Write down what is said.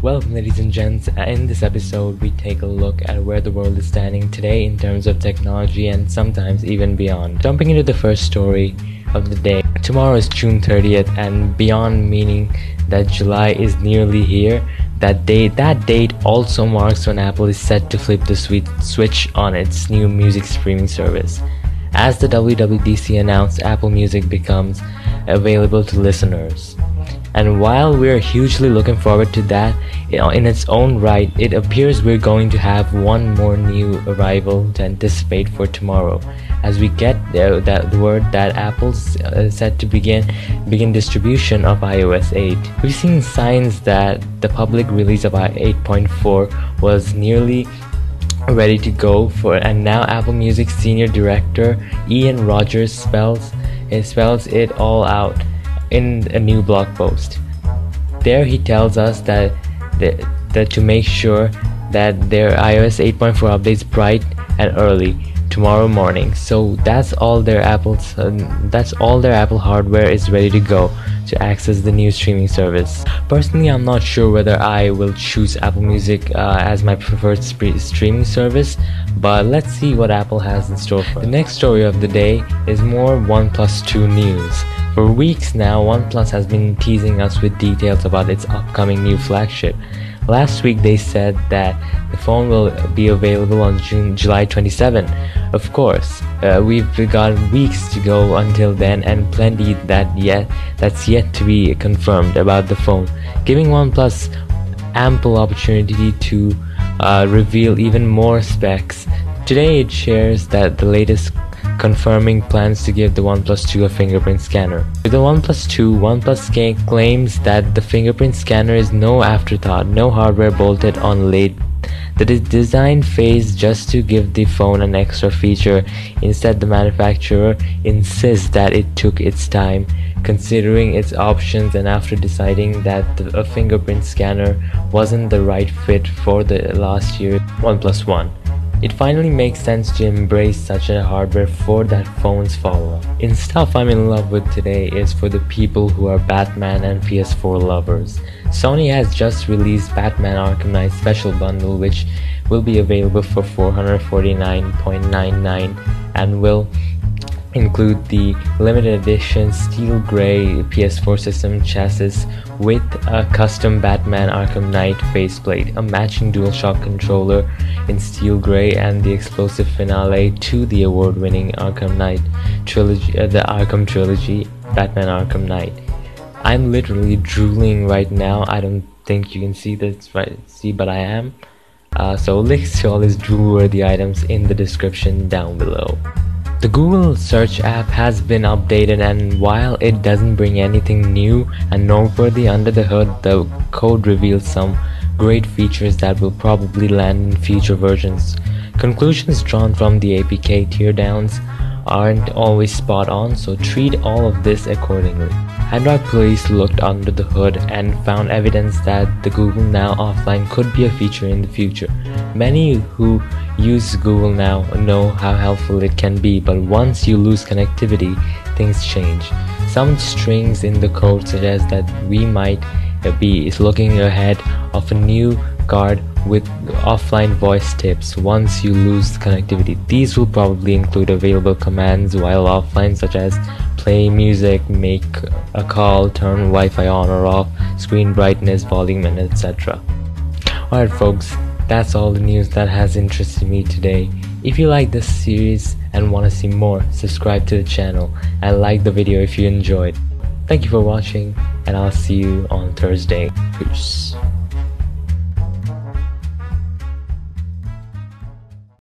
Welcome, ladies and gents. In this episode, we take a look at where the world is standing today in terms of technology and sometimes even beyond. Jumping into the first story of the day. Tomorrow is June 30th and beyond, meaning that July is nearly here. That date also marks when Apple is set to flip the switch on its new music streaming service. As the WWDC announced, Apple Music becomes available to listeners. And while we're hugely looking forward to that, in its own right, it appears we're going to have one more new arrival to anticipate for tomorrow, as we get the word that Apple's set to begin distribution of iOS 8. We've seen signs that the public release of 8.4 was nearly ready to go for, and now Apple Music Senior Director Ian Rogers spells it all out in a new blog post. There he tells us that to make sure that their iOS 8.4 updates bright and early tomorrow morning. So that's all their Apple hardware is ready to go to access the new streaming service. Personally, I'm not sure whether I will choose Apple Music as my preferred streaming service, but let's see what Apple has in store for us. The next story of the day is more OnePlus 2 news. For weeks now, OnePlus has been teasing us with details about its upcoming new flagship. Last week they said that the phone will be available on July 27. Of course, we've got weeks to go until then and plenty that's yet to be confirmed about the phone, giving OnePlus ample opportunity to reveal even more specs. Today it shares that the latest confirming plans to give the OnePlus 2 a fingerprint scanner. With the OnePlus 2, OnePlus claims that the fingerprint scanner is no afterthought, no hardware bolted on late. That is designed phase just to give the phone an extra feature. Instead, the manufacturer insists that it took its time, considering its options, and after deciding that a fingerprint scanner wasn't the right fit for the last year's OnePlus One. It finally makes sense to embrace such a hardware for that phone's follow-up. In stuff I'm in love with today is for the people who are Batman and PS4 lovers. Sony has just released Batman Arkham Knight Special Bundle, which will be available for $449.99 and will include the limited edition steel grey PS4 system chassis with a custom Batman Arkham Knight faceplate, a matching DualShock controller in steel grey, and the explosive finale to the award-winning Arkham Knight trilogy, the Arkham trilogy, Batman Arkham Knight. I'm literally drooling right now. I don't think you can see this, but I am. So links to all these drool-worthy items in the description down below. The Google search app has been updated, and while it doesn't bring anything new and noteworthy under the hood, the code reveals some great features that will probably land in future versions. Conclusions drawn from the APK teardowns aren't always spot on, so treat all of this accordingly. Android police looked under the hood and found evidence that the Google Now offline could be a feature in the future. Many who use Google Now know how helpful it can be, but once you lose connectivity, things change. Some strings in the code suggest that we might be looking ahead of a new card with offline voice tips once you lose connectivity. These will probably include available commands while offline, such as play music, make a call, turn Wi-Fi on or off, screen brightness, volume, and etc. Alright folks, that's all the news that has interested me today. If you like this series and want to see more, subscribe to the channel and like the video if you enjoyed. Thank you for watching, and I'll see you on Thursday. Peace.